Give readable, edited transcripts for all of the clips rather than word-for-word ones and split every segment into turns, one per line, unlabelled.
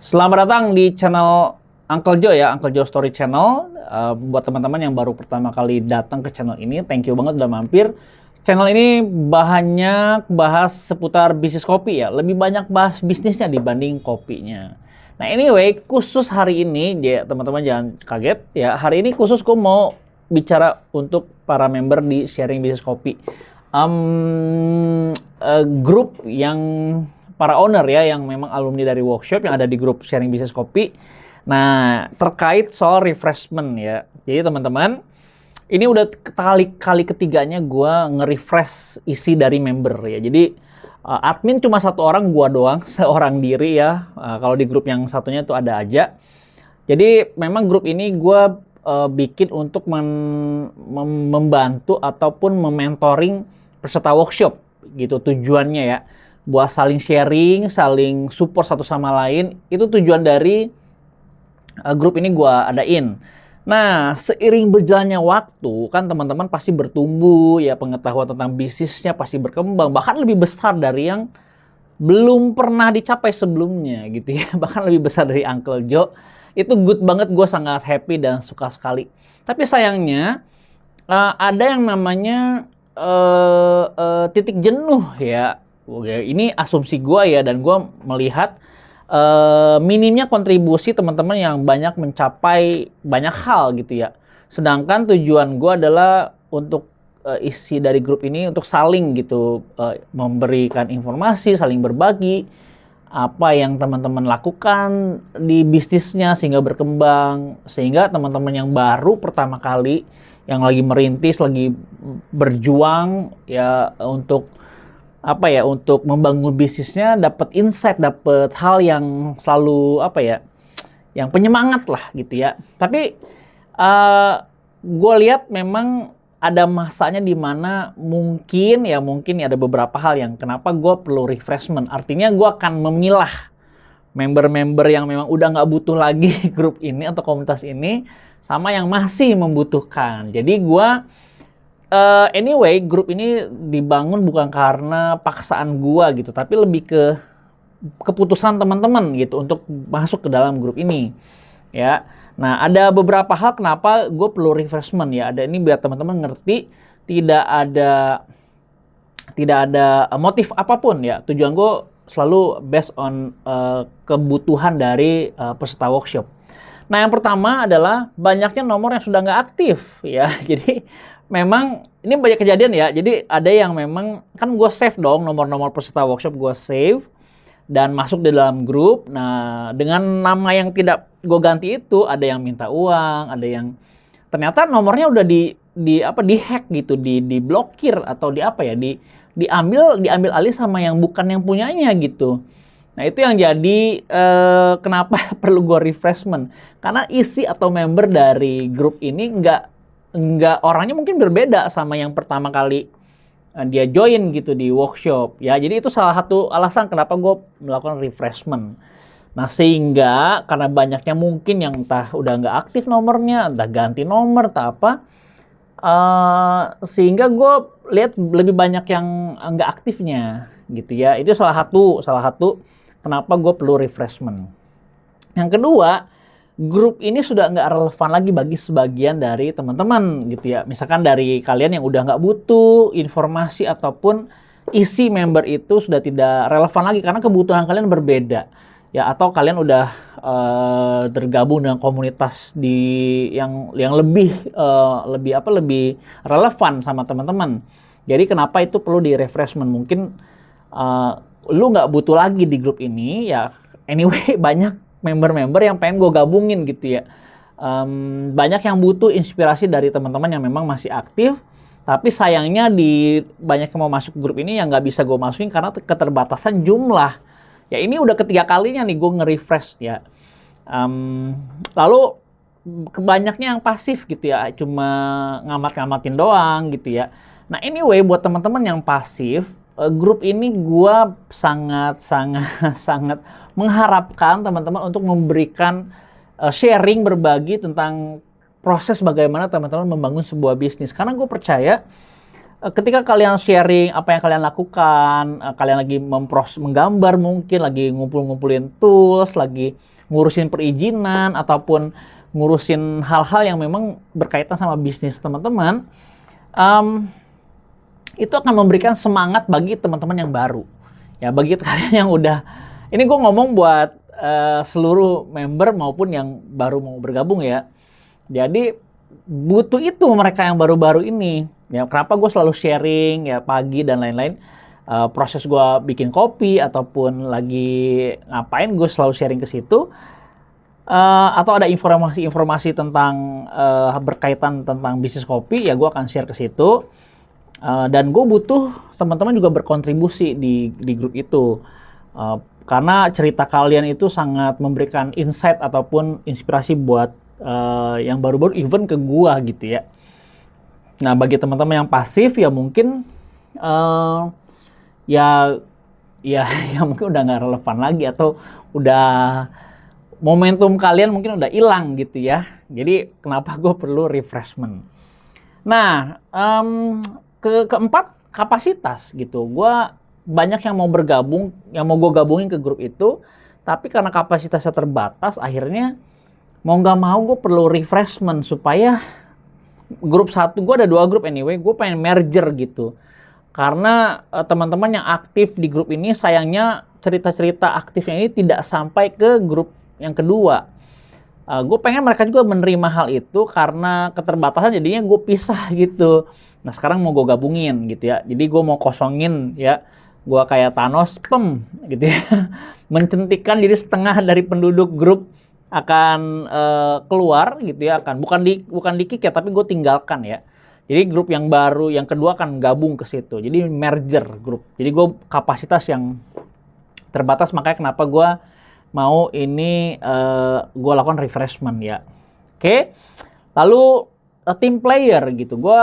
Selamat datang di channel Uncle Joe ya, Uncle Joe Story Channel. Buat teman-teman yang baru pertama kali datang ke channel ini, thank you banget udah mampir. Channel ini banyak bahas seputar bisnis kopi ya, lebih banyak bahas bisnisnya dibanding kopinya. Nah anyway, khusus hari ini, ya teman-teman jangan kaget ya, hari ini khusus gue mau bicara untuk para member di sharing bisnis kopi. Grup yang para owner ya yang memang alumni dari workshop yang ada di grup sharing bisnis kopi. Nah, terkait soal refreshment ya. Jadi teman-teman, ini udah kali ketiganya gue nge-refresh isi dari member ya. Jadi admin cuma satu orang, gue doang, seorang diri ya. Kalau di grup yang satunya tuh ada aja. Jadi memang grup ini gue bikin untuk membantu ataupun mementoring peserta workshop gitu tujuannya ya. Buat saling sharing, saling support satu sama lain, itu tujuan dari grup ini gue adain. Nah, seiring berjalannya waktu, kan teman-teman pasti bertumbuh, ya pengetahuan tentang bisnisnya pasti berkembang, bahkan lebih besar dari yang belum pernah dicapai sebelumnya gitu ya, bahkan lebih besar dari Uncle Joe. Itu good banget, gue sangat happy dan suka sekali. Tapi sayangnya, ada yang namanya titik jenuh ya. Oke, ini asumsi gue ya, dan gue melihat minimnya kontribusi teman-teman yang banyak mencapai banyak hal gitu ya. Sedangkan tujuan gue adalah untuk isi dari grup ini untuk saling gitu memberikan informasi, saling berbagi apa yang teman-teman lakukan di bisnisnya sehingga berkembang, sehingga teman-teman yang baru pertama kali yang lagi merintis, lagi berjuang ya untuk apa ya, untuk membangun bisnisnya dapat insight, dapat hal yang selalu apa ya, yang penyemangat lah gitu ya. Tapi gue lihat memang ada masanya di mana mungkin ya ada beberapa hal yang kenapa gue perlu refreshment. Artinya gue akan memilah member-member yang memang udah nggak butuh lagi grup ini atau komunitas ini sama yang masih membutuhkan. Jadi gue anyway, grup ini dibangun bukan karena paksaan gua gitu, tapi lebih ke keputusan teman-teman gitu untuk masuk ke dalam grup ini. Ya. Nah, ada beberapa hal kenapa gue perlu refreshment ya. Ada ini biar teman-teman ngerti tidak ada motif apapun ya. Tujuan gue selalu based on kebutuhan dari peserta workshop. Nah, yang pertama adalah banyaknya nomor yang sudah nggak aktif ya. Jadi memang ini banyak kejadian ya. Jadi ada yang memang kan gue save dong nomor-nomor peserta workshop, gue save dan masuk di dalam grup. Nah, dengan nama yang tidak gue ganti itu, ada yang minta uang, ada yang ternyata nomornya udah di hack gitu, diblokir atau diambil alih sama yang bukan yang punyanya gitu. Nah, itu yang jadi kenapa perlu gue refreshment. Karena isi atau member dari grup ini nggak orangnya mungkin berbeda sama yang pertama kali dia join gitu di workshop ya. Jadi itu salah satu alasan kenapa gue melakukan refreshment. Nah, sehingga karena banyaknya mungkin yang entah udah nggak aktif nomornya, entah ganti nomor, entah apa, sehingga gue lihat lebih banyak yang nggak aktifnya gitu ya. Itu salah satu kenapa gue perlu refreshment. Yang kedua, grup ini sudah nggak relevan lagi bagi sebagian dari teman-teman gitu ya. Misalkan dari kalian yang udah nggak butuh informasi ataupun isi member itu sudah tidak relevan lagi karena kebutuhan kalian berbeda ya, atau kalian udah tergabung dengan komunitas yang lebih relevan sama teman-teman. Jadi kenapa itu perlu di refreshment? Mungkin lu nggak butuh lagi di grup ini ya. Anyway, banyak member-member yang pengen gue gabungin gitu ya. Banyak yang butuh inspirasi dari teman-teman yang memang masih aktif, tapi sayangnya banyak yang mau masuk grup ini yang nggak bisa gue masukin karena keterbatasan jumlah. Ya ini udah ketiga kalinya nih gue nge-refresh ya. Lalu kebanyaknya yang pasif gitu ya, cuma ngamat-ngamatin doang gitu ya. Nah anyway, buat teman-teman yang pasif, grup ini gue sangat mengharapkan teman-teman untuk memberikan sharing, berbagi tentang proses bagaimana teman-teman membangun sebuah bisnis. Karena gue percaya ketika kalian sharing apa yang kalian lakukan, kalian lagi menggambar mungkin, lagi ngumpulin tools, lagi ngurusin perizinan, ataupun ngurusin hal-hal yang memang berkaitan sama bisnis teman-teman, itu akan memberikan semangat bagi teman-teman yang baru. Ya, bagi kalian yang udah, ini gue ngomong buat seluruh member maupun yang baru mau bergabung ya. Jadi butuh itu mereka yang baru-baru ini. Ya, kenapa gue selalu sharing ya pagi dan lain-lain. Proses gue bikin kopi ataupun lagi ngapain, gue selalu sharing ke situ. Atau ada informasi-informasi tentang berkaitan tentang bisnis kopi, ya gue akan share ke situ. Dan gue butuh teman-teman juga berkontribusi di grup itu. Karena cerita kalian itu sangat memberikan insight ataupun inspirasi buat yang baru-baru, even ke gue gitu ya. Nah, bagi teman-teman yang pasif ya mungkin ya mungkin udah nggak relevan lagi, atau udah momentum kalian mungkin udah hilang gitu ya. Jadi kenapa gue perlu refreshment. Nah, keempat, kapasitas gitu. Gue banyak yang mau bergabung, yang mau gue gabungin ke grup itu, tapi karena kapasitasnya terbatas, akhirnya mau nggak mau gue perlu refreshment supaya grup satu, gue ada 2 grup anyway, gue pengen merger gitu. Karena teman-teman yang aktif di grup ini, sayangnya cerita-cerita aktifnya ini tidak sampai ke grup yang kedua. Gue pengen mereka juga menerima hal itu, karena keterbatasan jadinya gue pisah gitu. Nah, sekarang mau gue gabungin gitu ya. Jadi gue mau kosongin ya. Gue kayak Thanos, gitu ya. Mencentikan jadi setengah dari penduduk grup akan keluar gitu ya, akan bukan di kick ya, tapi gue tinggalkan ya. Jadi grup yang baru yang kedua akan gabung ke situ. Jadi merger grup. Jadi gue kapasitas yang terbatas, makanya kenapa gue mau ini gue lakukan refreshment ya. Oke. Lalu team player gitu. Gue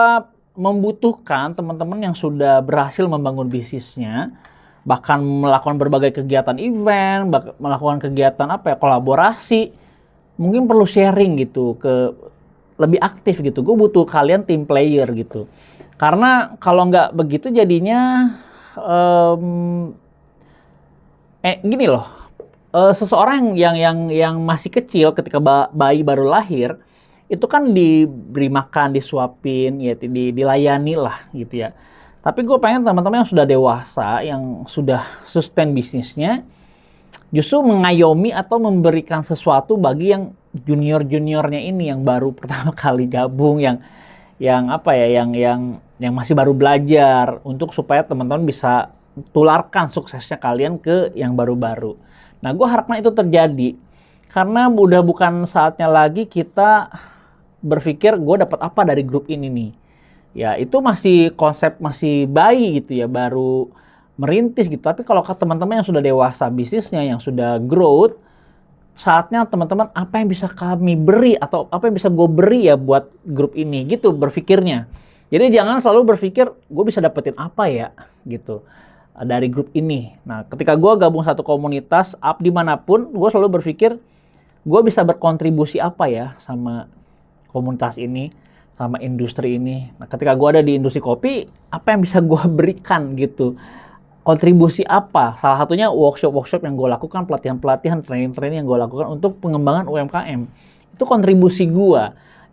membutuhkan teman-teman yang sudah berhasil membangun bisnisnya, bahkan melakukan berbagai kegiatan event, melakukan kegiatan kolaborasi, mungkin perlu sharing gitu, ke lebih aktif gitu. Gue butuh kalian team player gitu, karena kalau nggak begitu jadinya gini loh, seseorang yang masih kecil ketika bayi baru lahir itu kan diberi makan, disuapin, ya dilayani lah gitu ya. Tapi gue pengen teman-teman yang sudah dewasa, yang sudah sustain bisnisnya, justru mengayomi atau memberikan sesuatu bagi yang junior-juniornya ini, yang baru pertama kali gabung, yang masih baru belajar, untuk supaya teman-teman bisa tularkan suksesnya kalian ke yang baru-baru. Nah, gue harapkan itu terjadi, karena udah bukan saatnya lagi kita berpikir gue dapat apa dari grup ini nih. Ya, itu masih konsep masih bayi gitu ya, baru merintis gitu. Tapi kalau teman-teman yang sudah dewasa bisnisnya, yang sudah growth, saatnya teman-teman apa yang bisa kami beri atau apa yang bisa gue beri ya buat grup ini gitu berpikirnya. Jadi jangan selalu berpikir gue bisa dapetin apa ya gitu dari grup ini. Nah, ketika gue gabung satu komunitas dimanapun, gue selalu berpikir gue bisa berkontribusi apa ya sama komunitas ini, sama industri ini. Nah, ketika gue ada di industri kopi, apa yang bisa gue berikan gitu, kontribusi apa? Salah satunya workshop yang gue lakukan, pelatihan-pelatihan, training-training yang gue lakukan untuk pengembangan UMKM. Itu kontribusi gue.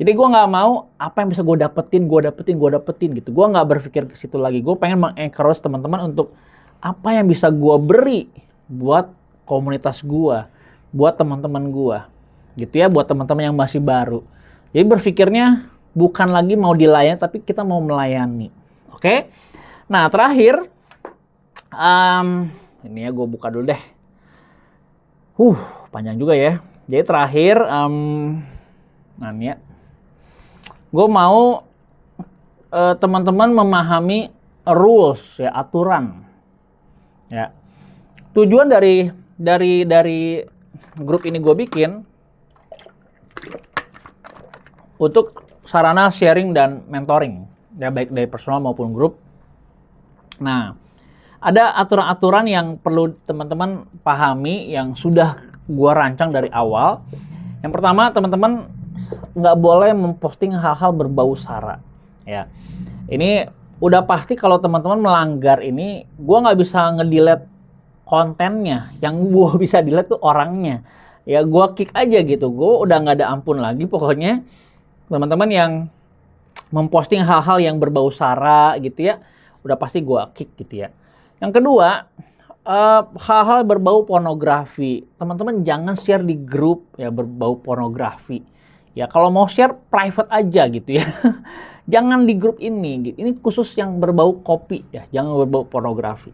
Jadi gue nggak mau apa yang bisa gue dapetin gitu. Gue nggak berpikir ke situ lagi. Gue pengen mengencourage teman-teman untuk apa yang bisa gue beri buat komunitas gue, buat teman-teman gue, gitu ya, buat teman-teman yang masih baru. Jadi berpikirnya bukan lagi mau dilayani, tapi kita mau melayani. Oke? Nah, terakhir, ini ya gue buka dulu deh. Panjang juga ya. Jadi terakhir, nah ini ya. Gue mau teman-teman memahami rules ya, aturan. Ya. Tujuan dari grup ini gue bikin untuk sarana sharing dan mentoring, ya, baik dari personal maupun grup. Nah, ada aturan-aturan yang perlu teman-teman pahami, yang sudah gua rancang dari awal. Yang pertama, teman-teman nggak boleh memposting hal-hal berbau sara. Ya, ini udah pasti kalau teman-teman melanggar ini, gue nggak bisa nge-delete kontennya. Yang gue bisa delete tuh orangnya. Ya gue kick aja gitu. Gue udah nggak ada ampun lagi. Pokoknya teman-teman yang memposting hal-hal yang berbau sara gitu ya, udah pasti gue kick gitu ya. Yang kedua, hal-hal berbau pornografi. Teman-teman jangan share di grup ya berbau pornografi. Ya kalau mau share private aja gitu ya. Jangan di grup ini. Ini khusus yang berbau kopi ya, jangan berbau pornografi.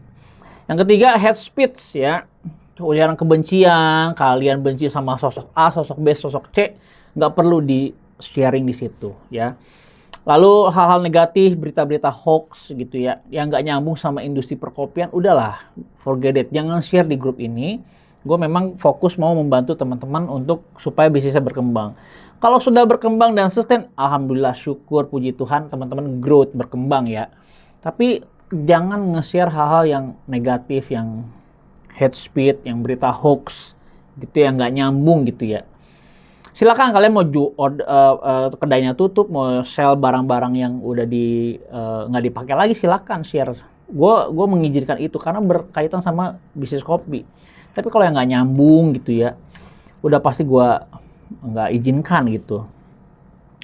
Yang ketiga, hate speech ya. Ujaran kebencian, kalian benci sama sosok A, sosok B, sosok C, nggak perlu di sharing di situ ya. Lalu hal-hal negatif, berita-berita hoax gitu ya, yang nggak nyambung sama industri perkopian, udahlah, forget it. Jangan share di grup ini. Gue memang fokus mau membantu teman-teman untuk supaya bisnisnya berkembang. Kalau sudah berkembang dan sustain, alhamdulillah, syukur, puji Tuhan, teman-teman growth, berkembang ya. Tapi jangan nge-share hal-hal yang negatif, yang hate speech, yang berita hoax, gitu yang nggak nyambung gitu ya. Silakan kalian mau kedainya tutup, mau sell barang-barang yang udah nggak dipakai lagi, silakan share. Gue mengizinkan itu karena berkaitan sama bisnis kopi. Tapi kalau yang nggak nyambung gitu ya, udah pasti gue nggak izinkan gitu.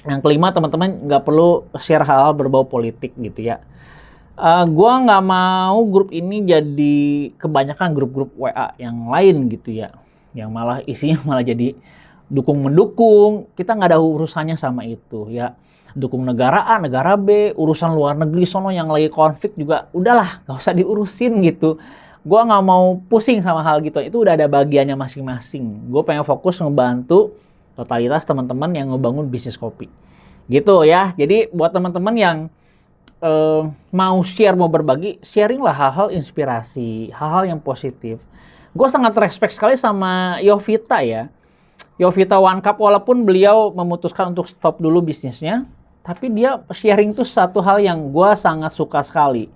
Yang kelima, teman-teman nggak perlu share hal-hal berbau politik gitu ya. Gue nggak mau grup ini jadi kebanyakan grup-grup WA yang lain gitu ya, yang malah isinya malah jadi dukung-mendukung. Kita nggak ada urusannya sama itu ya. Dukung negara A, negara B, urusan luar negeri sono yang lagi konflik juga udahlah, nggak usah diurusin gitu. Gue nggak mau pusing sama hal gitu, itu udah ada bagiannya masing-masing. Gue pengen fokus ngebantu totalitas teman-teman yang ngebangun bisnis kopi gitu ya. Jadi buat teman-teman yang mau share, mau berbagi, sharing lah hal-hal inspirasi, hal-hal yang positif. Gue sangat respect sekali sama Yovita ya. Yovita One Cup, walaupun beliau memutuskan untuk stop dulu bisnisnya, tapi dia sharing tuh satu hal yang gue sangat suka sekali.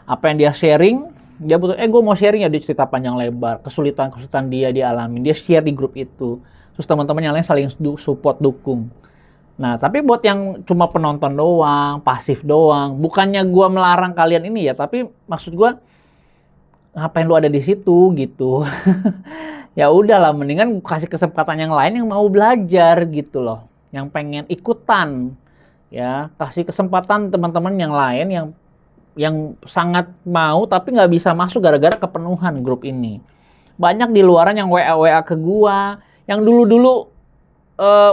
Apa yang dia sharing, dia butuh, gue mau sharing ya, dia cerita panjang lebar, kesulitan-kesulitan dia dialami, dia share di grup itu. Terus teman-teman yang lain saling support, dukung. Nah, tapi buat yang cuma penonton doang, pasif doang, bukannya gue melarang kalian ini ya, tapi maksud gue, ngapain lu ada di situ gitu. Ya udahlah, mendingan kasih kesempatan yang lain yang mau belajar gitu loh, yang pengen ikutan ya. Kasih kesempatan teman-teman yang lain yang sangat mau tapi nggak bisa masuk gara-gara kepenuhan grup ini. Banyak di luaran yang WA ke gua yang dulu-dulu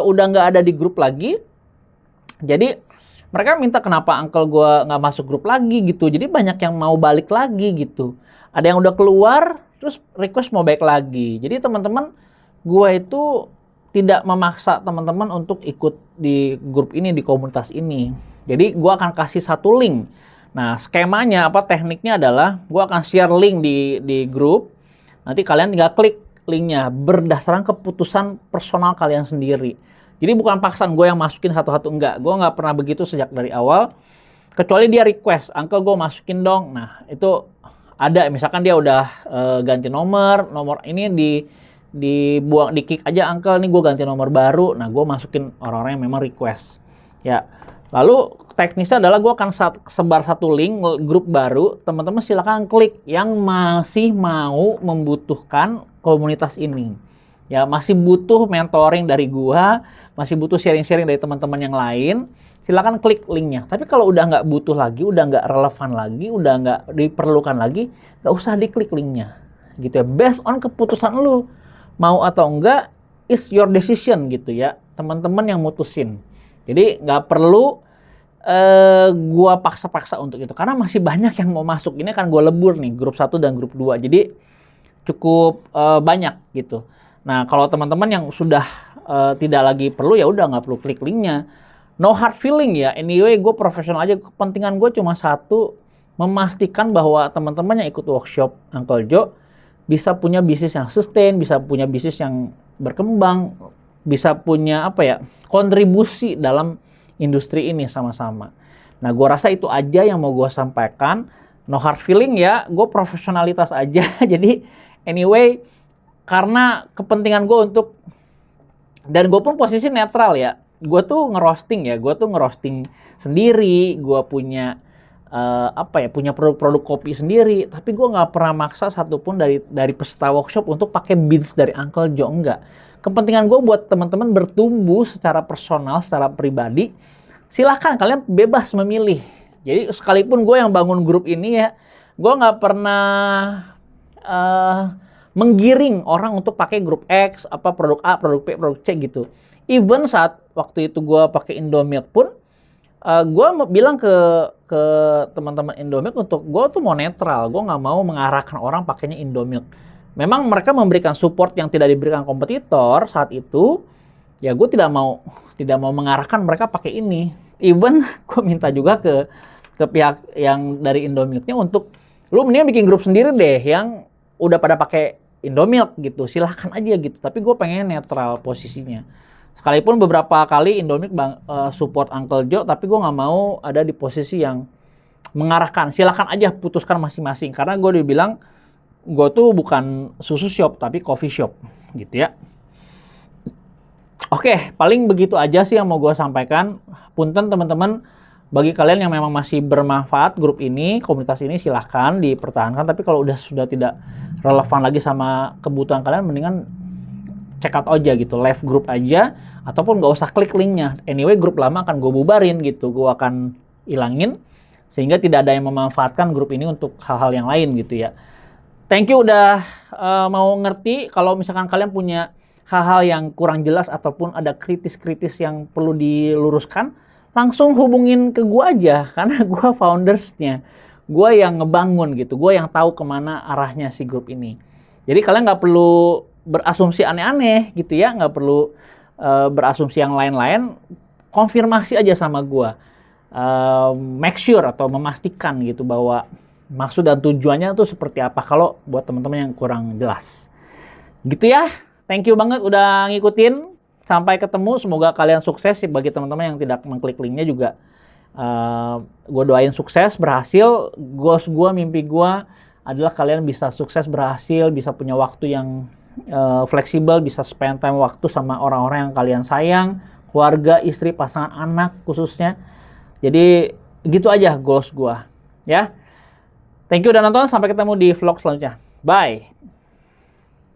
udah nggak ada di grup lagi, jadi mereka minta kenapa uncle gua nggak masuk grup lagi gitu. Jadi banyak yang mau balik lagi gitu. Ada yang udah keluar, terus request mau balik lagi. Jadi teman-teman, gue itu tidak memaksa teman-teman untuk ikut di grup ini, di komunitas ini. Jadi gue akan kasih satu link. Nah, skemanya apa, tekniknya adalah gue akan share link di grup. Nanti kalian tinggal klik linknya berdasarkan keputusan personal kalian sendiri. Jadi bukan paksaan gue yang masukin satu-satu, enggak. Gue nggak pernah begitu sejak dari awal. Kecuali dia request, uncle gue masukin dong. Nah, itu ada, misalkan dia udah ganti nomor ini dibuang, di kick aja, uncle nih gue ganti nomor baru. Nah, gue masukin orang-orang yang memang request ya. Lalu teknisnya adalah gue akan sebar satu link grup baru, teman-teman silakan klik yang masih mau membutuhkan komunitas ini ya, masih butuh mentoring dari gue, masih butuh sharing-sharing dari teman-teman yang lain, silakan klik linknya. Tapi kalau udah nggak butuh lagi, udah nggak relevan lagi, udah nggak diperlukan lagi, nggak usah diklik linknya gitu ya. Based on keputusan lu, mau atau enggak, is your decision gitu ya, teman-teman yang mutusin. Jadi nggak perlu gua paksa-paksa untuk itu, karena masih banyak yang mau masuk. Ini kan gua lebur nih, grup 1 dan grup 2, jadi cukup banyak gitu. Nah, kalau teman-teman yang sudah tidak lagi perlu, ya udah nggak perlu klik linknya. No hard feeling ya. Anyway, gue profesional aja. Kepentingan gue cuma satu, memastikan bahwa teman-teman yang ikut workshop Uncle Joe bisa punya bisnis yang sustain, bisa punya bisnis yang berkembang, bisa punya kontribusi dalam industri ini sama-sama. Nah, gue rasa itu aja yang mau gue sampaikan. No hard feeling ya. Gue profesionalitas aja. Jadi anyway, karena kepentingan gue untuk, dan gue pun posisi netral ya. Gue tuh ngerosting sendiri, gue punya punya produk-produk kopi sendiri, tapi gue nggak pernah maksa satupun dari peserta workshop untuk pakai beans dari Uncle Joe, enggak. Kepentingan gue buat teman-teman bertumbuh secara personal, secara pribadi. Silahkan kalian bebas memilih. Jadi sekalipun gue yang bangun grup ini ya, gue nggak pernah menggiring orang untuk pakai grup X, produk A, produk B, produk C gitu. Even saat waktu itu gue pakai Indomilk pun, gue bilang ke teman-teman Indomilk untuk gue tuh mau netral, gue nggak mau mengarahkan orang pakainya Indomilk. Memang mereka memberikan support yang tidak diberikan kompetitor saat itu, ya gue tidak mau mengarahkan mereka pakai ini. Even gue minta juga ke pihak yang dari Indomilknya untuk lu mendingan bikin grup sendiri deh yang udah pada pakai Indomilk gitu, silahkan aja gitu. Tapi gue pengen netral posisinya. Sekalipun beberapa kali Indomilk support Uncle Joe, tapi gue nggak mau ada di posisi yang mengarahkan. Silahkan aja putuskan masing-masing. Karena gue dibilang gue tuh bukan susu shop, tapi coffee shop gitu ya. Oke, paling begitu aja sih yang mau gue sampaikan. Punten teman-teman, bagi kalian yang memang masih bermanfaat grup ini, komunitas ini, silahkan dipertahankan. Tapi kalau sudah tidak relevan lagi sama kebutuhan kalian, mendingan check out aja gitu, left group aja, ataupun nggak usah klik linknya. Anyway, grup lama akan gue bubarin gitu, gue akan ilangin, sehingga tidak ada yang memanfaatkan grup ini untuk hal-hal yang lain gitu ya. Thank you udah mau ngerti. Kalau misalkan kalian punya hal-hal yang kurang jelas ataupun ada kritis-kritis yang perlu diluruskan, langsung hubungin ke gue aja, karena gue foundersnya, gue yang ngebangun gitu, gue yang tahu kemana arahnya si grup ini. Jadi kalian nggak perlu berasumsi aneh-aneh gitu ya, nggak perlu berasumsi yang lain-lain, konfirmasi aja sama gue, make sure atau memastikan gitu bahwa maksud dan tujuannya tuh seperti apa kalau buat teman-teman yang kurang jelas. Gitu ya. Thank you banget udah ngikutin. Sampai ketemu. Semoga kalian sukses. Bagi teman-teman yang tidak mengklik linknya juga, gue doain sukses, berhasil. Goals gue, mimpi gue adalah kalian bisa sukses, berhasil, bisa punya waktu yang fleksibel, bisa spend time waktu sama orang-orang yang kalian sayang, keluarga, istri, pasangan, anak khususnya. Jadi gitu aja goals gue. Ya. Thank you udah nonton. Sampai ketemu di vlog selanjutnya. Bye.